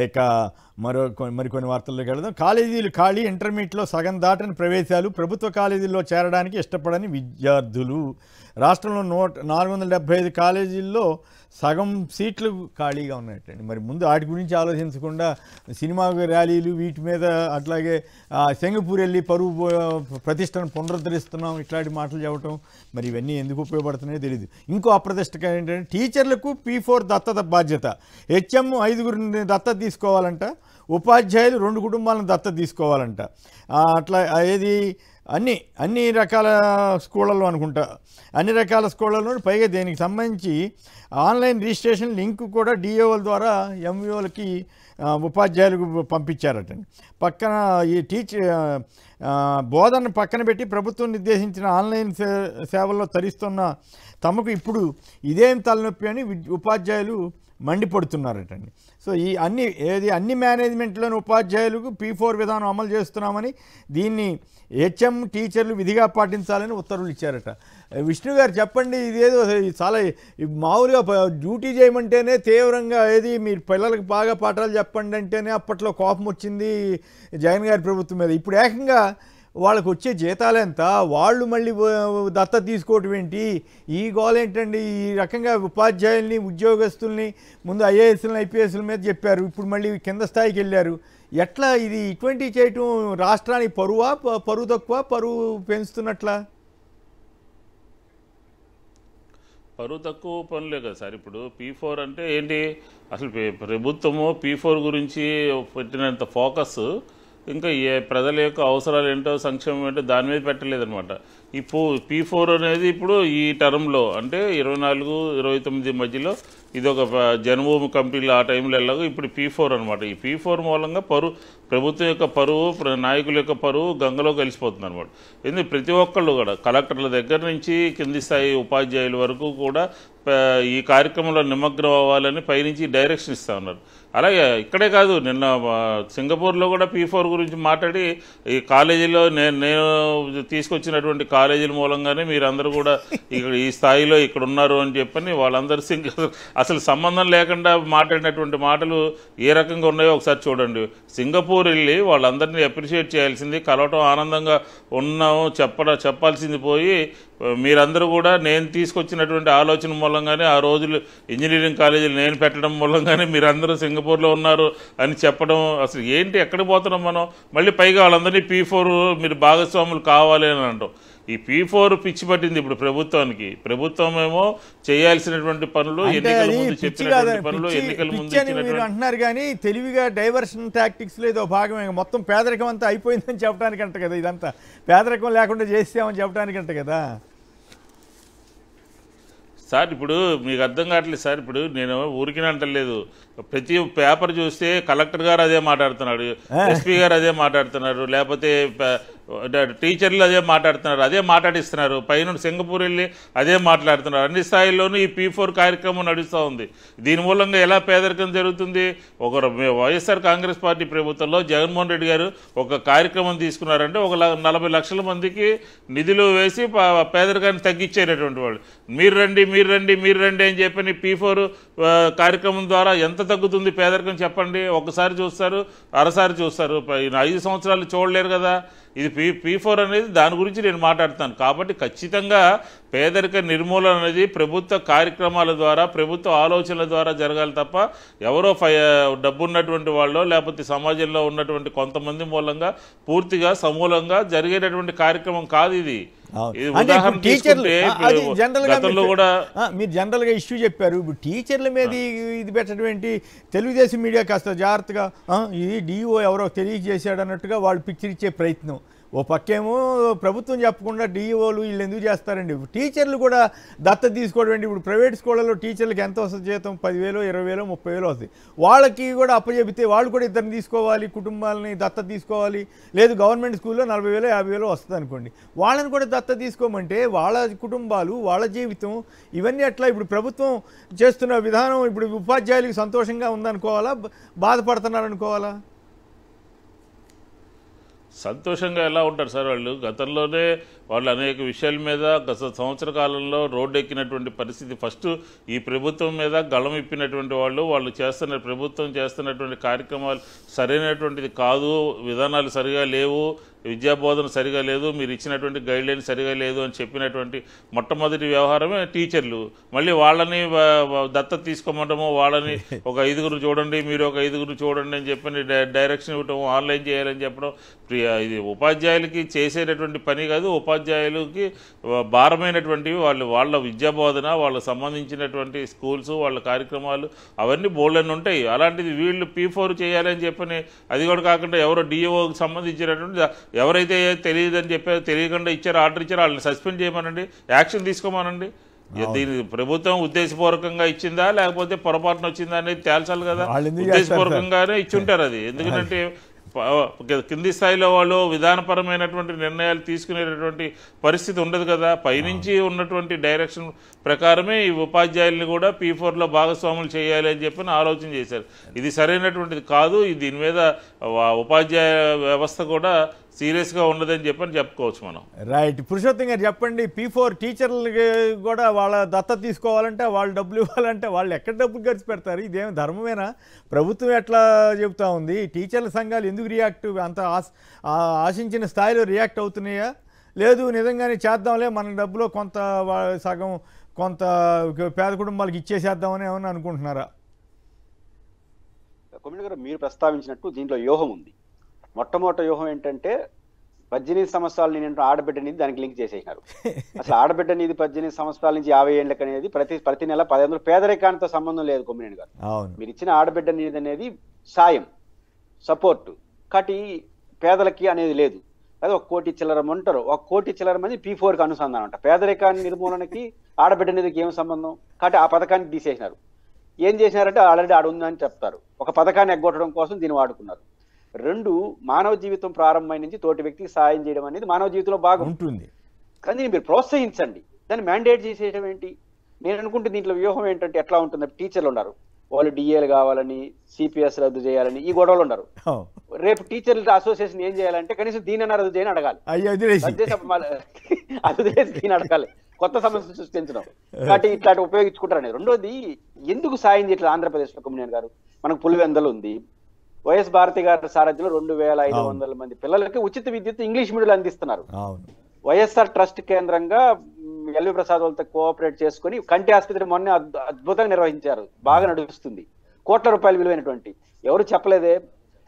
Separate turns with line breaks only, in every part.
ఇక మరికొన్ని వార్తల్లోకి వెళదాం. కాలేజీలు ఖాళీ, ఇంటర్మీడియట్లో సగం దాటని ప్రవేశాలు, ప్రభుత్వ కాలేజీల్లో చేరడానికి ఇష్టపడని విద్యార్థులు. రాష్ట్రంలో 475 కాలేజీల్లో సగం సీట్లు ఖాళీగా ఉన్నాయటండి. మరి ముందు వాటి గురించి ఆలోచించకుండా సినిమా ర్యాలీలు వీటి మీద, అట్లాగే సింగపూర్ వెళ్ళి పరువు ప్రతిష్టను పునరుద్ధరిస్తున్నాం ఇట్లాంటి మాటలు చెప్పటం, మరి ఇవన్నీ ఎందుకు ఉపయోగపడుతున్నాయో తెలియదు. ఇంకో అప్రతిష్టకరం ఏంటంటే టీచర్లకు P4 దత్తత బాధ్యత. హెచ్ఎం 5 దత్తత తీసుకోవాలంట, ఉపాధ్యాయులు 2 కుటుంబాలను దత్తత తీసుకోవాలంట. అట్లా ఏది అన్ని రకాల స్కూళ్ళల్లో అనుకుంటా, అన్ని రకాల స్కూళ్ళల్లో. పైగా దీనికి సంబంధించి ఆన్లైన్ రిజిస్ట్రేషన్ లింక్ కూడా డిఓల ద్వారా ఎంఈఓలకి ఉపాధ్యాయులకు పంపించారటండి. పక్కన ఈ బోధన పక్కన పెట్టి ప్రభుత్వం నిర్దేశించిన ఆన్లైన్ సేవల్లో తరిస్తున్న తమకు ఇప్పుడు ఇదేం తలనొప్పి అని ఉపాధ్యాయులు మండిపడుతున్నారటండి. సో ఈ అన్ని మేనేజ్మెంట్లోని ఉపాధ్యాయులకు P4 విధానం అమలు చేస్తున్నామని, దీన్ని హెచ్ఎం టీచర్లు విధిగా పాటించాలని ఉత్తర్వులు ఇచ్చారట. విష్ణు గారు చెప్పండి, ఇదేదో చాలా మామూలుగా డ్యూటీ చేయమంటేనే తీవ్రంగా మీరు పిల్లలకు బాగా పాఠాలు చెప్పండి అంటేనే అప్పట్లో కోపం వచ్చింది జగన్ గారి ప్రభుత్వం మీద. ఇప్పుడు ఏకంగా వాళ్ళకు వచ్చే జీతాలు ఎంత, వాళ్ళు మళ్ళీ దత్తత తీసుకోవటం ఏంటి, ఈ గోల్ ఏంటండి? ఈ రకంగా ఉపాధ్యాయుల్ని, ఉద్యోగస్తుల్ని ముందు ఐఏఎస్లని ఐపీఎస్ల మీద చెప్పారు, ఇప్పుడు మళ్ళీ కింద స్థాయికి వెళ్ళారు. ఎట్లా ఇది ఇటువంటివి చేయటం? రాష్ట్రానికి పరువు తక్కువ, పరువు పెంచుతున్నట్లా?
పరువు తక్కువ పనులే కదా సార్. ఇప్పుడు P4 అంటే ఏంటి? అసలు ప్రభుత్వము P4 గురించి పెట్టినంత ఫోకస్ ఇంకా ప్రజల యొక్క అవసరాలు ఏంటో, సంక్షేమం ఏంటో దాని మీద పెట్టలేదనమాట. P4 అనేది ఇప్పుడు ఈ టర్మ్లో అంటే 24-29 మధ్యలో ఇది ఒక జన్మభూమి కంపెనీలు ఆ టైంలో వెళ్ళగా ఇప్పుడు P4 అనమాట. ఈ P4 మూలంగా ప్రభుత్వం యొక్క పరువు, నాయకుల యొక్క పరువు గంగలో కలిసిపోతుంది అనమాట. ఎందుకంటే ప్రతి ఒక్కళ్ళు కూడా కలెక్టర్ల దగ్గర నుంచి కింది స్థాయి ఉపాధ్యాయుల వరకు కూడా ఈ కార్యక్రమంలో నిమగ్నం అవ్వాలని పైనుంచి డైరెక్షన్ ఇస్తూ ఉన్నారు. అలాగే ఇక్కడే కాదు, నిన్న సింగపూర్లో కూడా P4 గురించి మాట్లాడి ఈ కాలేజీలో నేను తీసుకొచ్చినటువంటి కాలేజీల మూలంగానే మీరందరూ కూడా ఇక్కడ ఈ స్థాయిలో ఇక్కడ ఉన్నారు అని చెప్పని వాళ్ళందరూ అసలు సంబంధం లేకుండా మాట్లాడినటువంటి మాటలు ఏ రకంగా ఉన్నాయో ఒకసారి చూడండి. సింగపూర్ వెళ్ళి వాళ్ళందరినీ అప్రిషియేట్ చేయాల్సింది, కలవటం ఆనందంగా ఉన్నాము చెప్పాల్సింది పోయి మీరందరూ కూడా నేను తీసుకొచ్చినటువంటి ఆలోచన మూలంగానే ఆ రోజులు ఇంజనీరింగ్ కాలేజీలు నేను పెట్టడం మూలంగానే మీరందరూ సింగపూర్లో ఉన్నారు అని చెప్పడం, అసలు ఏంటి? ఎక్కడికి పోతున్నాం మనం? మళ్ళీ పైగా వాళ్ళందరినీ P4 మీరు భాగస్వాములు కావాలి అని అంటాం. ఈ P4 పిచ్చి పట్టింది ఇప్పుడు ప్రభుత్వానికి. ప్రభుత్వం ఏమో చేయాల్సినటువంటి పనులు, ఎన్నికల ముందు చెప్పినటువంటి పనులు, ఎన్నికల ముందు
అంటున్నారు కానీ తెలివిగా డైవర్షన్ టాక్టిక్స్ లో ఇదో భాగమే. మొత్తం పేదరికం అంతా అయిపోయిందని చెప్పడానికి అంట కదా, ఇదంతా పేదరికం లేకుండా చేసామని చెప్పడానికి అంట కదా
సార్. ఇప్పుడు మీకు అర్థం కావట్లేదు సార్. ఇప్పుడు నేను ఊరికినే అంటలేదు, ప్రతి పేపర్ చూస్తే కలెక్టర్ గారు అదే మాట్లాడుతున్నాడు, ఎస్పీ గారు అదే మాట్లాడుతున్నారు, లేకపోతే టీచర్లు అదే మాట్లాడుతున్నారు, అదే మాట్లాడిస్తున్నారు. పైన సింగపూర్ వెళ్ళి అదే మాట్లాడుతున్నారు. అన్ని స్థాయిల్లోనూ ఈ P4 కార్యక్రమం నడుస్తూ ఉంది. దీని మూలంగా ఎలా పేదరికం జరుగుతుంది? వైఎస్ఆర్ కాంగ్రెస్ పార్టీ ప్రభుత్వంలో జగన్మోహన్ రెడ్డి గారు ఒక కార్యక్రమం తీసుకున్నారంటే 40 లక్షల మందికి నిధులు వేసి పేదరికాన్ని తగ్గించేటటువంటి వాళ్ళు. మీరు రండి అని చెప్పని P4 కార్యక్రమం ద్వారా ఎంత తగ్గుతుంది పేదరికం చెప్పండి. ఒకసారి చూస్తారు, అరసారి చూస్తారు, 5 సంవత్సరాలు చూడలేరు కదా. ఇది P4 అనేది దాని గురించి నేను మాట్లాడుతాను. కాబట్టి ఖచ్చితంగా పేదరిక నిర్మూలన అనేది ప్రభుత్వ కార్యక్రమాల ద్వారా, ప్రభుత్వ ఆలోచనల ద్వారా జరగాలి తప్ప ఎవరో డబ్బున్నటువంటి వాళ్ళు లేకపోతే సమాజంలో ఉన్నటువంటి కొంతమంది మూలంగా పూర్తిగా సమూలంగా జరిగేటటువంటి కార్యక్రమం కాదు ఇది.
గతంలో కూడా మీరు జనరల్ గా ఇష్యూ చెప్పారు. ఇప్పుడు టీచర్ల మీద ఇది పెట్టడం ఏంటి? తెలుగుదేశం మీడియా కాస్త జాగ్రత్తగా ఇది డిఓ ఎవరో తెలియజేశాడు అన్నట్టుగా వాళ్ళు పిక్చర్ ఇచ్చే ప్రయత్నం. ఓ పక్కేమో ప్రభుత్వం చెప్పకుండా డిఓలు వీళ్ళు ఎందుకు చేస్తారండి? టీచర్లు కూడా దత్తత తీసుకోవడం ఏంటి? ఇప్పుడు ప్రైవేట్ స్కూళ్ళలో టీచర్లకు ఎంత వస్తుంది జీతం? 10,000, 20,000, 30,000 వస్తుంది. వాళ్ళకి కూడా అప్పచెబితే వాళ్ళు కూడా ఇద్దరిని తీసుకోవాలి, కుటుంబాలని దత్తత తీసుకోవాలి. లేదు గవర్నమెంట్ స్కూల్లో 40,000, 50,000 వస్తుంది అనుకోండి, వాళ్ళని కూడా దత్తత తీసుకోమంటే వాళ్ళ కుటుంబాలు, వాళ్ళ జీవితం ఇవన్నీ ఎట్లా? ఇప్పుడు ప్రభుత్వం చేస్తున్న విధానం ఇప్పుడు ఉపాధ్యాయులకు సంతోషంగా ఉందనుకోవాలా, బాధపడుతున్నారు అనుకోవాలా?
సంతోషంగా ఎలా ఉంటారు సార్ వాళ్ళు? గతంలోనే వాళ్ళు అనేక విషయాల మీద గత సంవత్సర కాలంలో రోడ్డు ఎక్కినటువంటి పరిస్థితి. ఫస్ట్ ఈ ప్రభుత్వం మీద గళం ఇప్పినటువంటి వాళ్ళు ప్రభుత్వం చేస్తున్నటువంటి కార్యక్రమాలు సరైనటువంటిది కాదు, విధానాలు సరిగా లేవు, విద్యాబోధన సరిగా లేదు, మీరు ఇచ్చినటువంటి గైడ్లైన్ సరిగా లేదు అని చెప్పినటువంటి మొట్టమొదటి వ్యవహారమే టీచర్లు. మళ్ళీ వాళ్ళని దత్తత తీసుకోమంటాము, వాళ్ళని ఒక 5 చూడండి, మీరు ఒక 5 చూడండి అని చెప్పని డైరెక్షన్ ఇవ్వటం, ఆన్లైన్ చేయాలని చెప్పడం. ఇది ఉపాధ్యాయులకి చేసేటటువంటి పని కాదు, ఉపాధ్యాయులకి భారమైనటువంటివి. వాళ్ళ విద్యాబోధన, వాళ్ళకు సంబంధించినటువంటి స్కూల్స్, వాళ్ళ కార్యక్రమాలు అవన్నీ బోల్డని ఉంటాయి. అలాంటిది వీళ్ళు P4 చేయాలని చెప్పని, అది కూడా కాకుండా ఎవరో డిఓకి సంబంధించినటువంటి ఎవరైతే తెలియదని చెప్పారో, తెలియకుండా ఆర్డర్ ఇచ్చారో వాళ్ళని సస్పెండ్ చేయమనండి, యాక్షన్ తీసుకోమనండి. దీని ప్రభుత్వం ఉద్దేశపూర్వకంగా ఇచ్చిందా లేకపోతే పొరపాటున వచ్చిందా అనేది తేల్చాలి కదా. ఉద్దేశపూర్వకంగానే ఇచ్చుంటారు అది. ఎందుకంటే కింది స్థాయిలో వాళ్ళు విధానపరమైనటువంటి నిర్ణయాలు తీసుకునేటటువంటి పరిస్థితి ఉండదు కదా. పైనుంచి ఉన్నటువంటి డైరెక్షన్ ప్రకారమే ఈ ఉపాధ్యాయుల్ని కూడా P4లో భాగస్వాములు చేయాలి అని చెప్పి ఆలోచన చేశారు. ఇది సరైనటువంటిది కాదు. దీని మీద ఉపాధ్యాయ వ్యవస్థ కూడా సీరియస్గా ఉండదని చెప్పని చెప్పుకోవచ్చు మనం.
రైట్. పురుషోత్తం గారు చెప్పండి, P4 టీచర్లకి కూడా వాళ్ళ దత్తత తీసుకోవాలంటే, వాళ్ళు డబ్బులు ఇవ్వాలంటే వాళ్ళు ఎక్కడ డబ్బులు ఖర్చు పెడతారు? ఇదేమి ధర్మమేనా? ప్రభుత్వం ఎట్లా చెబుతా ఉంది? టీచర్ల సంఘాలు ఎందుకు అంత ఆశించిన స్థాయిలో రియాక్ట్ అవుతున్నాయా? లేదు నిజంగానే చేద్దాంలే, మన డబ్బులో కొంత సగం కొంత పేద కుటుంబాలకు ఇచ్చేసేద్దామని ఏమన్నా అనుకుంటున్నారా?
కొమ్మిడి గారు మీరు ప్రస్తావించినట్టు దీంట్లో వ్యూహం ఉంది. మొట్టమొదటి వ్యూహం ఏంటంటే 18 సంవత్సరాల నేను ఆడబిడ్డ నిధి దానికి లింక్ చేసేసినారు. అసలు ఆడబిడ్డ నిధి 18 సంవత్సరాల నుంచి 50 ఏళ్ళకి అనేది ప్రతి నెల 15 పేదరికానితో సంబంధం లేదు కొమ్మినేని గారు. మీరు ఇచ్చిన ఆడబిడ్డ నిధి అనేది సాయం, సపోర్ట్, కాబట్టి పేదలకి అనేది లేదు. అదే 1 కోటి చిల్లర ఉంటారు, 1 కోటి చిల్లర మంది P4కి అనుసంధానం అంట. పేదరికాన్ని నిర్మూలనకి ఆడబిడ్డ నిధికి ఏం సంబంధం? కాబట్టి ఆ పథకాన్ని తీసేసినారు. ఏం చేసినారంటే ఆల్రెడీ ఆడ ఉందని చెప్తారు. ఒక పథకాన్ని ఎగ్గొట్టడం కోసం దీన్ని వాడుకున్నారు. 2, మానవ జీవితం ప్రారంభమైన నుంచి తోటి వ్యక్తికి సాయం చేయడం అనేది మానవ జీవితంలో బాగా ఉంటుంది. కానీ మీరు ప్రోత్సహించండి, దాన్ని మ్యాండేట్ చేసేయడం ఏంటి? నేను అనుకుంటే దీంట్లో వ్యూహం ఏంటంటే ఎట్లా ఉంటుంది, టీచర్లు ఉన్నారు, వాళ్ళు డిఏలు కావాలని, సిపిఎస్ రద్దు చేయాలని ఈ గొడవలు ఉన్నారు. రేపు టీచర్ల అసోసియేషన్ ఏం చేయాలంటే కనీసం దీనైనా రద్దు చేయని అడగాలి, అది దీని అడగాలి, కొత్త సమస్య సృష్టించడం. కాబట్టి ఇట్లాంటి ఉపయోగించుకుంటారని. రెండోది, ఎందుకు సాయం చేయట్లేదు ఆంధ్రప్రదేశ్లో కొమ్మినేని గారు? మనకు పులివెందలు ఉంది, వైఎస్ భారతి గారి సారథ్యంలో 2500 మంది పిల్లలకి ఉచిత విద్యుత్ ఇంగ్లీష్ మీడియంలో అందిస్తున్నారు. వైఎస్ఆర్ ట్రస్ట్ కేంద్రంగా ఎల్వి ప్రసాద్ వాళ్ళతో కోఆపరేట్ చేసుకుని కంటి ఆసుపత్రి మొన్న అద్భుతంగా నిర్వహించారు, బాగా నడుస్తుంది. కోట్ల రూపాయలు విలువైనటువంటి. ఎవరు చెప్పలేదే?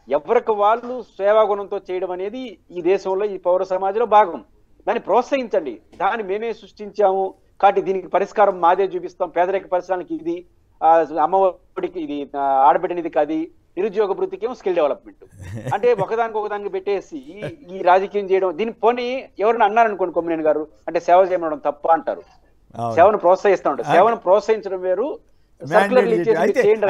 ఎవరికి వాళ్ళు సేవాగుణంతో చేయడం అనేది ఈ దేశంలో, ఈ పౌర సమాజంలో భాగం. దాన్ని ప్రోత్సహించండి. దాన్ని మేమే సృష్టించాము కాబట్టి దీనికి పరిష్కారం మాదే చూపిస్తాం. పేదరిక పరిసరానికి ఇది, అమ్మఒడికి ఇది, ఆడబిడ్డ నిధికి అది, నిరుద్యోగ వృత్తికి ఏమో స్కిల్ డెవలప్మెంట్. అంటే ఒకదానికి పెట్టేసి ఈ రాజకీయం చేయడం. దీని పోనీ ఎవరైనా అన్నారనుకోండి కొమ్మినేని గారు, అంటే సేవ చేయడం తప్ప అంటారు. సేవను ప్రోత్సహిస్తూ ఉంటారు. సేవను ప్రోత్సహించడం వేరు.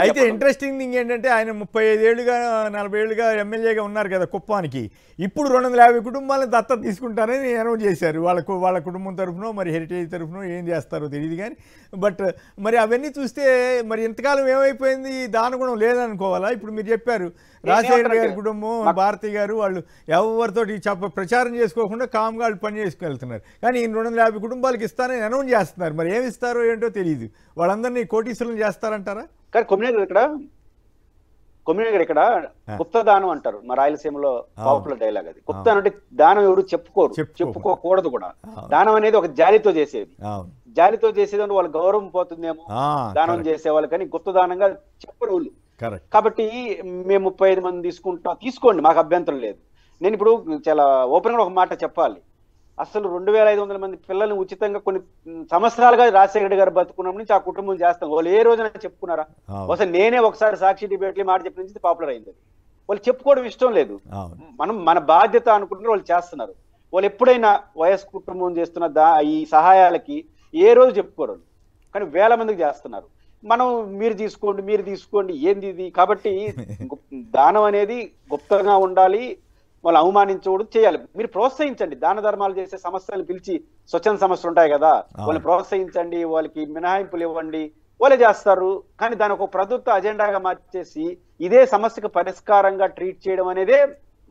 అయితే ఇంట్రెస్టింగ్ థింగ్ ఏంటంటే, ఆయన 35 ఏళ్ళుగా 40 ఏళ్ళుగా ఎమ్మెల్యేగా ఉన్నారు కదా కుప్పానికి. ఇప్పుడు 250 కుటుంబాలను దత్తత తీసుకుంటారని అనౌన్స్ చేశారు. వాళ్ళ కుటుంబం తరఫునో మరి హెరిటేజ్ తరఫునో ఏం చేస్తారో తెలియదు కానీ, బట్ మరి అవన్నీ చూస్తే మరి ఇంతకాలం ఏమైపోయింది? దానగుణం లేదనుకోవాలా? ఇప్పుడు మీరు చెప్పారు రాజశేఖర్ గారి కుటుంబం, భారతి గారు, వాళ్ళు ఎవరితోటి ప్రచారం చేసుకోకుండా కామ్గా వాళ్ళు పని చేసుకెళ్తున్నారు. కానీ 250 కుటుంబాలకు ఇస్తారని అనౌన్స్ చేస్తున్నారు. మరి ఏమి ఇస్తారో ఏంటో తెలియదు. వాళ్ళందరినీ కోటీశ్వరులను చేస్తారంటారా?
కానీ కొమ్మినేని గారు ఇక్కడ గుప్త దానం అంటారు, మా రాయలసీమలో పాపులర్ డైలాగ్ అది. గుప్త అంటే దానం ఎవరు చెప్పుకోకూడదు కూడా. దానం అనేది ఒక జాలితో చేసేది, వాళ్ళ గౌరవం పోతుందేమో దానం చేసే వాళ్ళు, కానీ గుప్త దానంగా చెప్పరు వాళ్ళు. కాబట్టి మేము 35 మంది తీసుకోండి, మాకు అభ్యంతరం లేదు. నేను ఇప్పుడు చాలా ఓపెన్ గా ఒక మాట చెప్పాలి. అసలు 2500 మంది పిల్లల్ని ఉచితంగా కొన్ని సంవత్సరాలుగా రాజశేఖర గారు బతుకున్నప్పటి నుంచి ఆ కుటుంబం చేస్తాం. వాళ్ళు ఏ రోజున చెప్పుకున్నారా? అసలు నేనే ఒకసారి సాక్షి డిబేట్లు మాట చెప్పిన నుంచి పాపులర్ అయింది. వాళ్ళు చెప్పుకోవడం ఇష్టం లేదు. మన బాధ్యత అనుకుంటున్నారు, వాళ్ళు చేస్తున్నారు. వాళ్ళు ఎప్పుడైనా వయస్సు కుటుంబం చేస్తున్న ఈ సహాయాలకి ఏ రోజు చెప్పుకోరు, కానీ వేల మందికి చేస్తున్నారు. మనం మీరు తీసుకోండి ఏంది ఇది? కాబట్టి దానం అనేది గుప్తంగా ఉండాలి, వాళ్ళు అవమానించకూడదు, చేయాలి. మీరు ప్రోత్సహించండి. దాన ధర్మాలు చేసే సంస్థలను పిలిచి, స్వచ్ఛంద సంస్థలు ఉంటాయి కదా, వాళ్ళని ప్రోత్సహించండి, వాళ్ళకి మినహాయింపులు ఇవ్వండి, వాళ్ళే చేస్తారు. కానీ దాని ఒక ప్రభుత్వ అజెండాగా మార్చేసి ఇదే సమస్యకు పరిష్కారంగా ట్రీట్ చేయడం అనేదే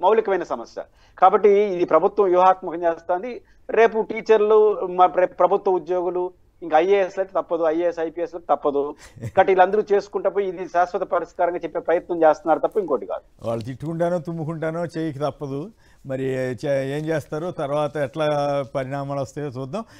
మౌలికమైన సమస్య. కాబట్టి ఇది ప్రభుత్వం వ్యూహాత్మకం చేస్తుంది. రేపు టీచర్లు, ప్రభుత్వ ఉద్యోగులు, ఇంకా ఐఏఎస్ అయితే తప్పదు, ఐఏఎస్ ఐపీఎస్ తప్పదు. కాబట్టి వీళ్ళందరూ చేసుకుంటా పోయి ఇది శాశ్వత పరిష్కారంగా చెప్పే ప్రయత్నం చేస్తున్నారు తప్ప ఇంకోటి కాదు.
వాళ్ళు తిట్టుకుంటానో తుమ్ముకుంటానో చేయకి తప్పదు. మరి ఏం చేస్తారో తర్వాత ఎట్లా పరిణామాలు వస్తాయో చూద్దాం.